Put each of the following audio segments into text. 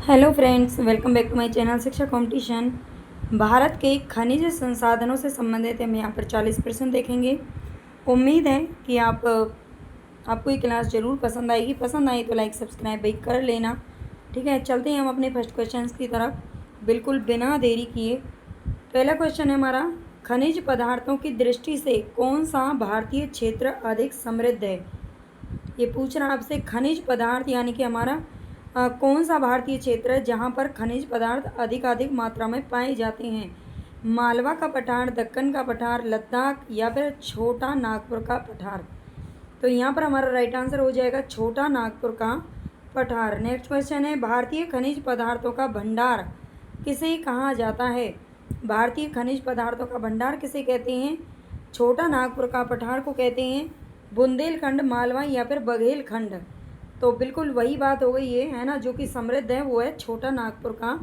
Hello friends, welcome back to my channel Shiksha competition. Bharat के खनिज संसाधनों से संबंधित हम यहाँ पर 40% देखेंगे। उम्मीद है कि आपको ये क्लास ज़रूर पसंद आएगी। पसंद आई तो लाइक सब्सक्राइब भी कर लेना। ठीक है, चलते हैं हम अपने फर्स्ट क्वेश्चन की तरफ बिल्कुल बिना देरी किए। पहला क्वेश्चन है हमारा, खनिज पदार्थों की दृष्टि से कौन सा भारतीय क्षेत्र अधिक समृद्ध है। ये पूछ रहा आपसे खनिज पदार्थ यानी कि हमारा कौन सा भारतीय क्षेत्र है जहाँ पर खनिज पदार्थ अधिक मात्रा में पाए जाते हैं। मालवा का पठार, दक्कन का पठार, लद्दाख या फिर छोटा नागपुर का पठार। तो यहाँ पर हमारा राइट आंसर हो जाएगा छोटा नागपुर का पठार। नेक्स्ट क्वेश्चन है, भारतीय खनिज पदार्थों का भंडार किसे कहा जाता है। भारतीय खनिज पदार्थों का भंडार किसे कहते हैं। छोटा नागपुर का पठार को कहते हैं बुंदेलखंड, मालवा या फिर बघेलखंड। तो बिल्कुल वही बात हो गई है ना, जो कि समृद्ध है वो है छोटा नागपुर का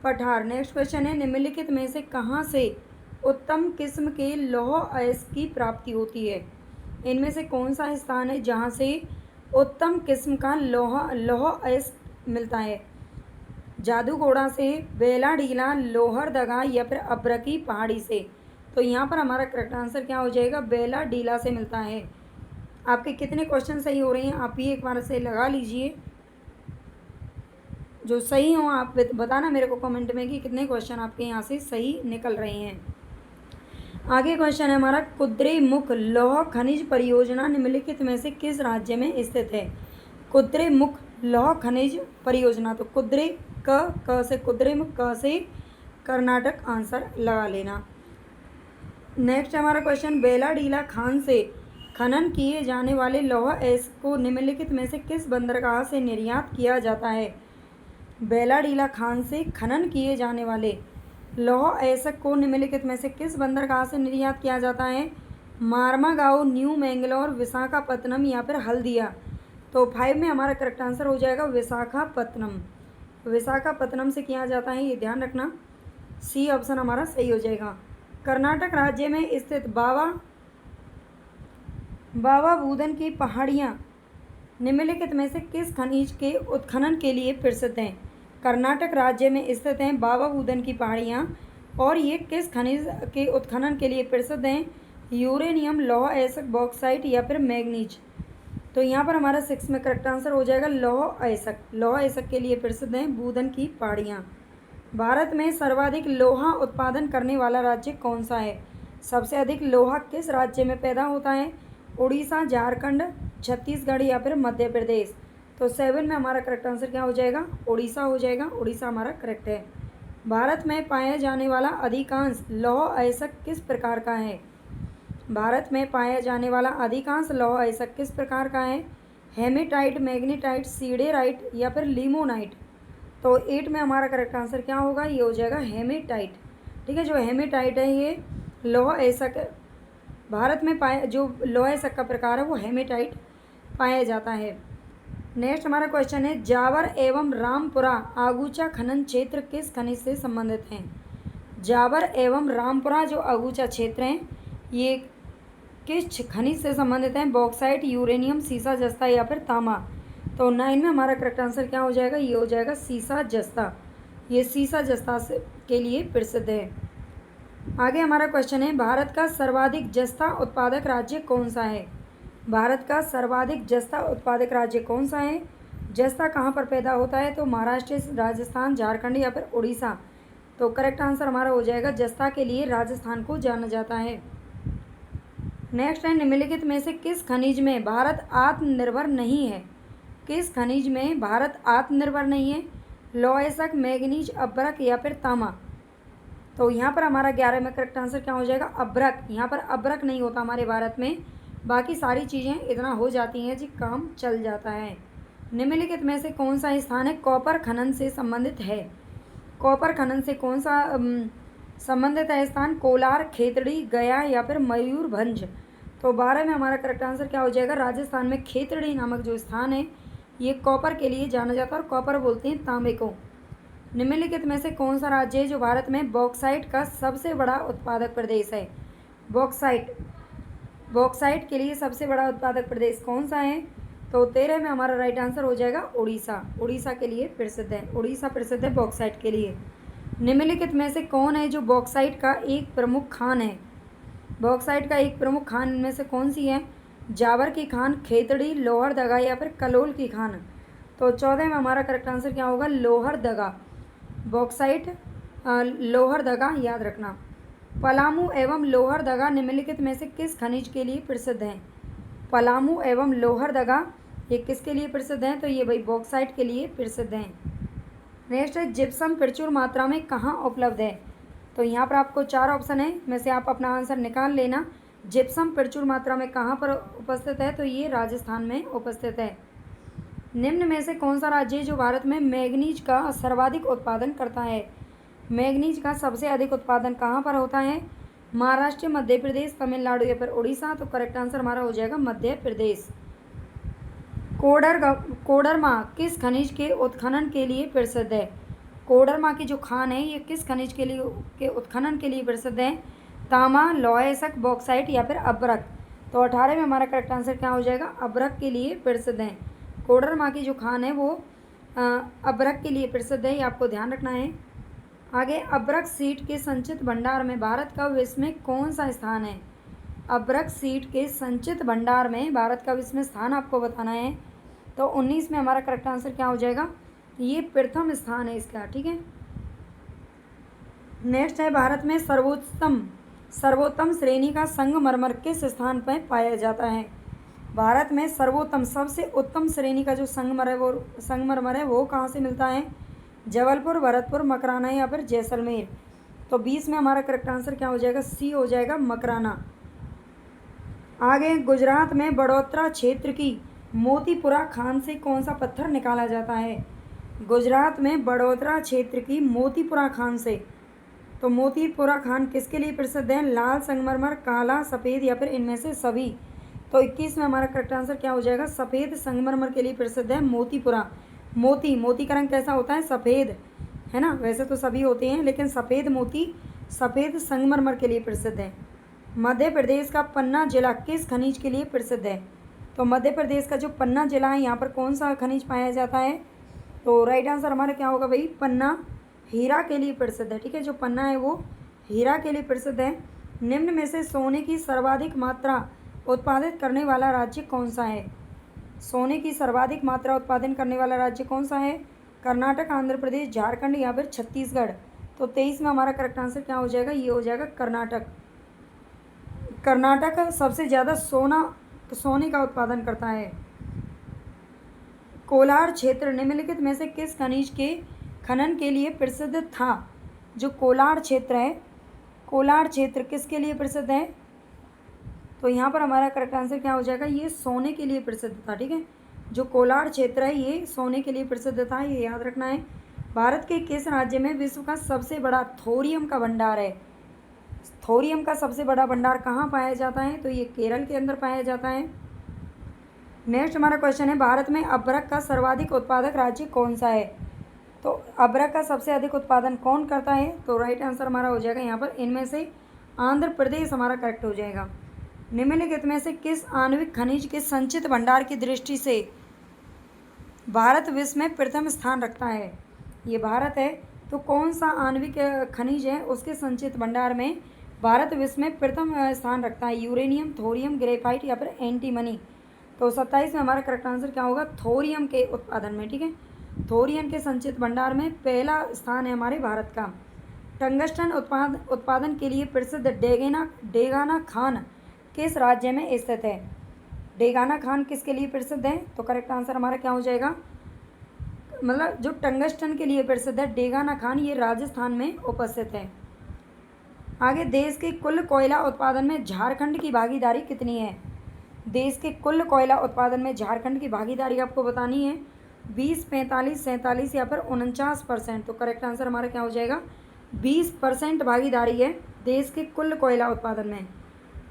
पठार। नेक्स्ट क्वेश्चन है, निम्नलिखित में से कहाँ से उत्तम किस्म के लौह अयस्क की प्राप्ति होती है। इनमें से कौन सा स्थान है जहाँ से उत्तम किस्म का लौह अयस्क मिलता है। जादूगोड़ा से, बेलाडीला, लोहरदगा या फिर अब्रकी पहाड़ी से। तो यहाँ पर हमारा करेक्ट आंसर क्या हो जाएगा, बेलाडीला से मिलता है। आपके कितने क्वेश्चन सही हो रहे हैं आप भी एक बार से लगा लीजिए। जो सही हो आप बताना मेरे को कमेंट में कि कितने क्वेश्चन आपके यहाँ से सही निकल रहे हैं। आगे क्वेश्चन है हमारा, कुद्रेमुख लौह खनिज परियोजना निम्नलिखित में से किस राज्य में स्थित है। कुद्रेमुख लौह खनिज परियोजना, तो कुद्रे क से कुद्रेमुख, क से कर्नाटक, आंसर लगा लेना। नेक्स्ट हमारा क्वेश्चन, बेलाडीला खान से खनन किए जाने वाले लौह अयस्क को निम्नलिखित में से किस बंदरगाह से निर्यात किया जाता है। बेलाडीला खान से खनन किए जाने वाले लौह अयस्क को निम्नलिखित में से किस बंदरगाह से निर्यात किया जाता है। मारमागांव, न्यू मैंगलोर, विशाखापत्तनम या फिर हल्दिया। तो 5 में हमारा करेक्ट आंसर हो जाएगा विशाखापत्तनम। विशाखापत्तनम से किया जाता है, ये ध्यान रखना। सी ऑप्शन हमारा सही हो जाएगा। कर्नाटक राज्य में स्थित बाबा बूदन की पहाड़ियाँ निम्नलिखित में से किस खनिज के उत्खनन के लिए प्रसिद्ध हैं। कर्नाटक राज्य में स्थित हैं बाबा बूदन की पहाड़ियाँ, और ये किस खनिज के उत्खनन के लिए प्रसिद्ध हैं। यूरेनियम, लौह अयस्क, बॉक्साइट या फिर मैग्नीज। तो यहाँ पर हमारा 6 में करेक्ट आंसर हो जाएगा लौह अयस्क। लौह अयस्क के लिए प्रसिद्ध हैं बूदन की पहाड़ियाँ। भारत में सर्वाधिक लोहा उत्पादन करने वाला राज्य कौन सा है। सबसे अधिक लोहा किस राज्य में पैदा होता है। उड़ीसा, झारखंड, छत्तीसगढ़ या फिर मध्य प्रदेश। तो 7 में हमारा करेक्ट आंसर क्या हो जाएगा, उड़ीसा हो जाएगा। उड़ीसा हमारा करेक्ट है। भारत में पाया जाने वाला अधिकांश लौह अयस्क किस प्रकार का है। भारत में पाया जाने वाला अधिकांश लौह अयस्क किस प्रकार का है। हेमेटाइट, मैग्नीटाइट, सीडेराइट या फिर लिमोनाइट। तो 8 में हमारा करेक्ट आंसर क्या होगा, ये हो जाएगा हेमेटाइट। ठीक है, जो हेमेटाइट है ये लौह अयस्क भारत में पाया, जो लौह अयस्क का प्रकार है वो हेमेटाइट पाया जाता है। नेक्स्ट हमारा क्वेश्चन है, जावर एवं रामपुरा आगूचा खनन क्षेत्र किस खनिज से संबंधित हैं। जावर एवं रामपुरा जो आगूचा क्षेत्र हैं ये किस खनिज से संबंधित हैं। बॉक्साइट, यूरेनियम, सीसा जस्ता या फिर तांबा। तो 9 में हमारा करेक्ट आंसर क्या हो जाएगा, ये हो जाएगा सीसा जस्ता। ये सीसा जस्ता के लिए प्रसिद्ध है। आगे हमारा क्वेश्चन है, भारत का सर्वाधिक जस्ता उत्पादक राज्य कौन सा है। भारत का सर्वाधिक जस्ता उत्पादक राज्य कौन सा है। जस्ता कहाँ पर पैदा होता है, तो महाराष्ट्र, राजस्थान, झारखंड या फिर उड़ीसा। तो करेक्ट आंसर हमारा हो जाएगा जस्ता के लिए राजस्थान को जाना जाता है। नेक्स्ट है, निम्नलिखित में से किस खनिज में भारत आत्मनिर्भर नहीं है। किस खनिज में भारत आत्मनिर्भर नहीं है। लौह अयस्क, मैग्नीज, अब्रक या फिर तांबा। तो यहाँ पर हमारा 11 में करेक्ट आंसर क्या हो जाएगा, अब्रक। यहाँ पर अब्रक नहीं होता हमारे भारत में, बाकी सारी चीज़ें इतना हो जाती हैं जी, काम चल जाता है। निम्नलिखित में से कौन सा स्थान है कॉपर खनन से संबंधित है। कॉपर खनन से कौन सा संबंधित है स्थान। कोलार, खेतड़ी, गया या फिर मयूरभंज। तो 12 में हमारा करेक्ट आंसर क्या हो जाएगा, राजस्थान में खेतड़ी नामक जो स्थान है ये कॉपर के लिए जाना जाता है, और कॉपर बोलते हैं तांबे को। निम्नलिखित में से कौन सा राज्य है जो भारत में बॉक्साइट का सबसे बड़ा उत्पादक प्रदेश है। बॉक्साइट के लिए सबसे बड़ा उत्पादक प्रदेश कौन सा है। तो 13 में हमारा राइट आंसर हो जाएगा उड़ीसा। उड़ीसा के लिए प्रसिद्ध है, उड़ीसा प्रसिद्ध है बॉक्साइट के लिए। निम्नलिखित में से कौन है जो बॉक्साइट का एक प्रमुख खान है? बॉक्साइट का एक प्रमुख खान इनमें से कौन सी है? जावर की खान, खेतड़ी, लोहरदगा या फिर कलोल की खान। तो 14 में हमारा करेक्ट आंसर क्या होगा? लोहरदगा। बॉक्साइट लोहरदगा याद रखना। पलामू एवं लोहरदगा निम्नलिखित में से किस खनिज के लिए प्रसिद्ध हैं? पलामू एवं लोहरदगा ये किसके लिए प्रसिद्ध हैं? तो ये भाई बॉक्साइट के लिए प्रसिद्ध हैं। नेक्स्ट है जिप्सम प्रचुर मात्रा में कहाँ उपलब्ध है? तो यहाँ पर आपको 4 ऑप्शन है, में से आप अपना आंसर निकाल लेना। जिप्सम प्रचुर मात्रा में कहाँ पर उपस्थित है? तो ये राजस्थान में उपस्थित है। निम्न में से कौन सा राज्य है जो भारत में मैग्नीज का सर्वाधिक उत्पादन करता है? मैग्नीज का सबसे अधिक उत्पादन कहाँ पर होता है? महाराष्ट्र, मध्य प्रदेश, तमिलनाडु या फिर उड़ीसा। तो करेक्ट आंसर हमारा हो जाएगा मध्य प्रदेश। कोडरमा किस खनिज के उत्खनन के लिए प्रसिद्ध है? कोडरमा की जो खान है ये किस खनिज के उत्खनन के लिए प्रसिद्ध है? तांबा, लौहसक, बॉक्साइट या फिर अब्रक। तो 18 में हमारा करेक्ट आंसर क्या हो जाएगा? अब्रक के लिए प्रसिद्ध है। कोडरमा की जो खान है वो अब्रक के लिए प्रसिद्ध है, ये आपको ध्यान रखना है। आगे, अब्रक सीड के संचित भंडार में भारत का विश्व में कौन सा स्थान है? अब्रक सीड के संचित भंडार में भारत का विश्व में स्थान आपको बताना है। तो 19 में हमारा करेक्ट आंसर क्या हो जाएगा? ये प्रथम स्थान है इसका, ठीक है। नेक्स्ट है भारत में सर्वोत्तम श्रेणी का संगमरमर किस स्थान पर पाया जाता है? भारत में सर्वोत्तम सबसे उत्तम श्रेणी का जो संगमरमर है वो कहाँ से मिलता है? जबलपुर, भरतपुर, मकराना या फिर जैसलमेर। तो 20 में हमारा करेक्ट आंसर क्या हो जाएगा? सी हो जाएगा, मकराना। आगे, गुजरात में बड़ोदरा क्षेत्र की मोतीपुरा खान से कौन सा पत्थर निकाला जाता है? गुजरात में बड़ोदरा क्षेत्र की मोतीपुरा खान से। तो मोतीपुरा खान किसके लिए प्रसिद्ध है? लाल संगमरमर, काला, सफ़ेद या फिर इनमें से सभी। तो 21 में हमारा करेक्ट आंसर क्या हो जाएगा? सफ़ेद संगमरमर के लिए प्रसिद्ध है मोतीपुरा। मोती का रंग कैसा होता है? सफ़ेद, है ना। वैसे तो सभी होते हैं लेकिन सफ़ेद मोती सफ़ेद संगमरमर के लिए प्रसिद्ध है। मध्य प्रदेश का पन्ना जिला किस खनिज के लिए प्रसिद्ध है? तो मध्य प्रदेश का जो पन्ना जिला है यहाँ पर कौन सा खनिज पाया जाता है? तो राइट आंसर हमारा क्या होगा भाई? पन्ना हीरा के लिए प्रसिद्ध है, ठीक है। जो पन्ना है वो हीरा के लिए प्रसिद्ध है। निम्न में से सोने की सर्वाधिक मात्रा उत्पादित करने वाला राज्य कौन सा है? सोने की सर्वाधिक मात्रा उत्पादन करने वाला राज्य कौन सा है? कर्नाटक, आंध्र प्रदेश, झारखंड या फिर छत्तीसगढ़। तो 23 में हमारा करेक्ट आंसर क्या हो जाएगा? ये हो जाएगा कर्नाटक। कर्नाटक सबसे ज़्यादा सोने का उत्पादन करता है। कोलार क्षेत्र निम्नलिखित में से किस खनिज के खनन के लिए प्रसिद्ध था? जो कोलार क्षेत्र है, कोलार क्षेत्र किसके लिए प्रसिद्ध है? तो यहाँ पर हमारा करेक्ट आंसर क्या हो जाएगा? ये सोने के लिए प्रसिद्ध था, ठीक है। जो कोलार क्षेत्र है ये सोने के लिए प्रसिद्ध था, ये याद रखना है। भारत के किस राज्य में विश्व का सबसे बड़ा थोरियम का भंडार है? थोरियम का सबसे बड़ा भंडार कहाँ पाया जाता है? तो ये केरल के अंदर पाया जाता है। नेक्स्ट हमारा क्वेश्चन है भारत में अब्रक का सर्वाधिक उत्पादक राज्य कौन सा है? तो अब्रक का सबसे अधिक उत्पादन कौन करता है? तो राइट आंसर हमारा हो जाएगा यहाँ पर इनमें से आंध्र प्रदेश हमारा करेक्ट हो जाएगा। निम्नलिखित में से किस आणविक खनिज के संचित भंडार की दृष्टि से भारत विश्व में प्रथम स्थान रखता है? ये भारत है, तो कौन सा आणविक खनिज है उसके संचित भंडार में भारत विश्व में प्रथम स्थान रखता है? यूरेनियम, थोरियम, ग्रेफाइट या फिर एंटीमनी। तो 27 में हमारा करेक्ट आंसर क्या होगा? थोरियम के उत्पादन में, ठीक है। थोरियम के संचित भंडार में पहला स्थान है हमारे भारत का। टंगस्टन उत्पादन के लिए प्रसिद्ध डेगाना खान किस राज्य में स्थित है? डेगाना खान किसके लिए प्रसिद्ध है? तो करेक्ट आंसर हमारा क्या हो जाएगा? मतलब जो टंगस्टन के लिए प्रसिद्ध है डेगाना खान, ये राजस्थान में उपस्थित है। आगे, देश के कुल कोयला उत्पादन में झारखंड की भागीदारी कितनी है? देश के कुल कोयला उत्पादन में झारखंड की भागीदारी आपको बतानी है। 20, 45, 47 या फिर 49%। तो करेक्ट आंसर हमारा क्या हो जाएगा? 20% भागीदारी है देश के कुल कोयला उत्पादन में।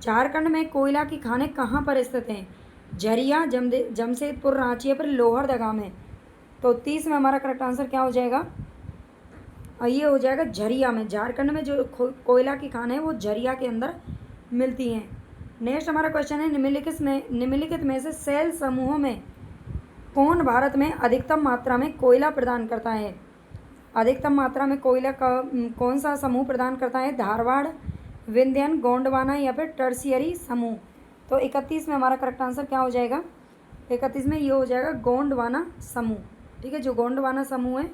झारखंड में कोयला की खानें कहाँ पर स्थित हैं? झरिया, जमशेदपुर, रांची या फिर लोहरदगा में। तो 30 में हमारा करेक्ट आंसर क्या हो जाएगा? ये हो जाएगा झरिया में। झारखंड में जो कोयला की खानें है वो झरिया के अंदर मिलती हैं। नेक्स्ट हमारा क्वेश्चन है निम्नलिखित में से सेल समूहों में कौन भारत में अधिकतम मात्रा में कोयला प्रदान करता है? अधिकतम मात्रा में कोयला का कौन सा समूह प्रदान करता है? धारवाड़, विंध्यन, गोंडवाना या फिर टर्शियरी समूह। तो 31 में हमारा करेक्ट आंसर क्या हो जाएगा? 31 में ये हो जाएगा गोंडवाना समूह। ठीक है, जो गोंडवाना समूह है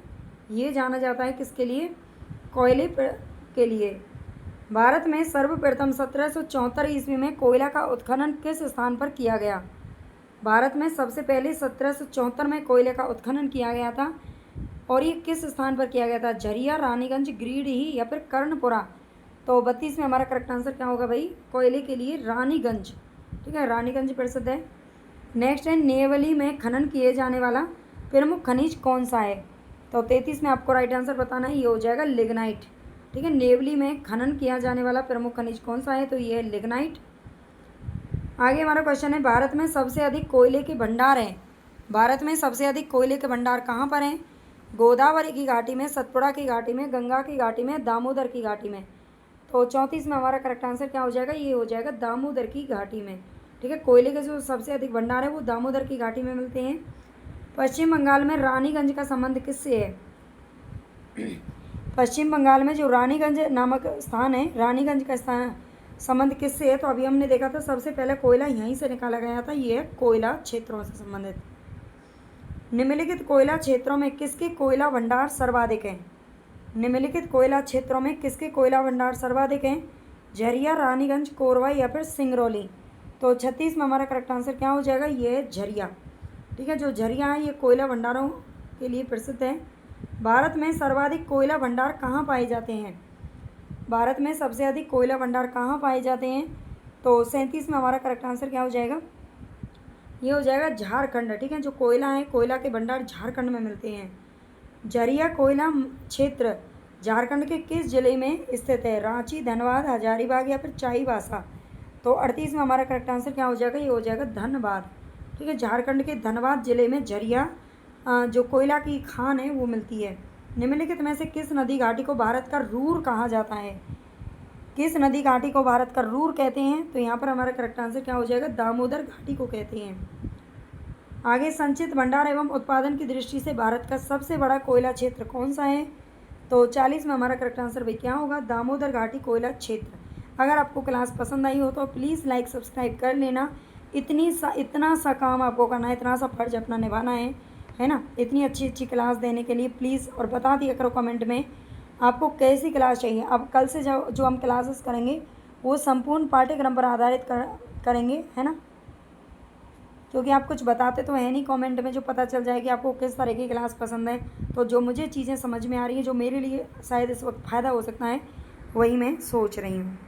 ये जाना जाता है किसके लिए? कोयले के लिए। भारत में सर्वप्रथम 1774 ईस्वी में कोयला का उत्खनन किस स्थान पर किया गया? भारत में सबसे पहले 1774 में कोयले का उत्खनन किया गया था और ये किस स्थान पर किया गया था? झरिया, रानीगंज, गिरिडीह या फिर कर्णपुरा। तो 32 में हमारा करेक्ट आंसर क्या होगा भाई? कोयले के लिए रानीगंज। ठीक है, रानीगंज प्रसिद्ध है। नेक्स्ट है, नेवली में खनन किए जाने वाला प्रमुख खनिज कौन सा है? तो 33 में आपको राइट आंसर बताना है, ये हो जाएगा लिग्नाइट। ठीक है, नेवली में खनन किया जाने वाला प्रमुख खनिज कौन सा है? तो ये है लिग्नाइट। आगे हमारा क्वेश्चन है, भारत में सबसे अधिक कोयले के भंडार हैं। भारत में सबसे अधिक कोयले के भंडार कहाँ पर हैं? गोदावरी की घाटी में, सतपुड़ा की घाटी में, गंगा की घाटी में, दामोदर की घाटी में। तो 34 में हमारा करेक्ट आंसर क्या हो जाएगा? ये हो जाएगा दामोदर की घाटी में। ठीक है, कोयले के जो सबसे अधिक भंडार है वो दामोदर की घाटी में मिलते हैं। पश्चिम बंगाल में रानीगंज का संबंध किससे है? पश्चिम बंगाल में जो रानीगंज नामक स्थान है, रानीगंज का स्थान संबंध किससे है? तो अभी हमने देखा था सबसे पहले कोयला यहीं से निकाला गया था, ये है कोयला क्षेत्रों से संबंधित। निम्नलिखित कोयला क्षेत्रों में किसके कोयला भंडार सर्वाधिक हैं? निम्नलिखित कोयला क्षेत्रों में किसके कोयला भंडार सर्वाधिक हैं? झरिया, रानीगंज, कोरबा या फिर सिंगरौली। तो 36 में हमारा करेक्ट आंसर क्या हो जाएगा? ये है झरिया। ठीक है, जो झरिया है ये कोयला भंडारों के लिए प्रसिद्ध है। भारत में सर्वाधिक कोयला भंडार कहाँ पाए जाते हैं? भारत में सबसे अधिक कोयला भंडार कहाँ पाए जाते हैं? तो 37 में हमारा करेक्ट आंसर क्या हो जाएगा? ये हो जाएगा झारखंड। ठीक है, जो कोयला है, कोयला के भंडार झारखंड में मिलते हैं। झरिया कोयला क्षेत्र झारखंड के किस जिले में स्थित है? रांची, धनबाद, हजारीबाग या फिर चाईबासा। तो 38 में हमारा करेक्ट आंसर क्या हो जाएगा? ये हो जाएगा धनबाद। ठीक है, झारखंड के धनबाद जिले में झरिया जो कोयला की खान है वो मिलती है। निम्नलिखित में से किस नदी घाटी को भारत का रूर कहा जाता है? किस नदी घाटी को भारत का रूर कहते हैं? तो यहाँ पर हमारा करेक्ट आंसर क्या हो जाएगा? दामोदर घाटी को कहते हैं। आगे, संचित भंडार एवं उत्पादन की दृष्टि से भारत का सबसे बड़ा कोयला क्षेत्र कौन सा है? तो 40 में हमारा करेक्ट आंसर भाई क्या होगा? दामोदर घाटी कोयला क्षेत्र। अगर आपको क्लास पसंद आई हो तो प्लीज़ लाइक सब्सक्राइब कर लेना। इतना सा काम आपको करना है, इतना सा फर्ज अपना निभाना है ना। इतनी अच्छी अच्छी क्लास देने के लिए प्लीज़ और बता दिया करो कमेंट में आपको कैसी क्लास चाहिए। अब कल से जो हम क्लासेस करेंगे वो संपूर्ण पाठ्यक्रम पर आधारित करेंगे, है ना, क्योंकि आप कुछ बताते तो है नहीं कमेंट में जो पता चल जाए कि आपको किस तरह की क्लास पसंद है। तो जो मुझे चीज़ें समझ में आ रही है, जो मेरे लिए शायद इस वक्त फ़ायदा हो सकता है, वही मैं सोच रही हूँ।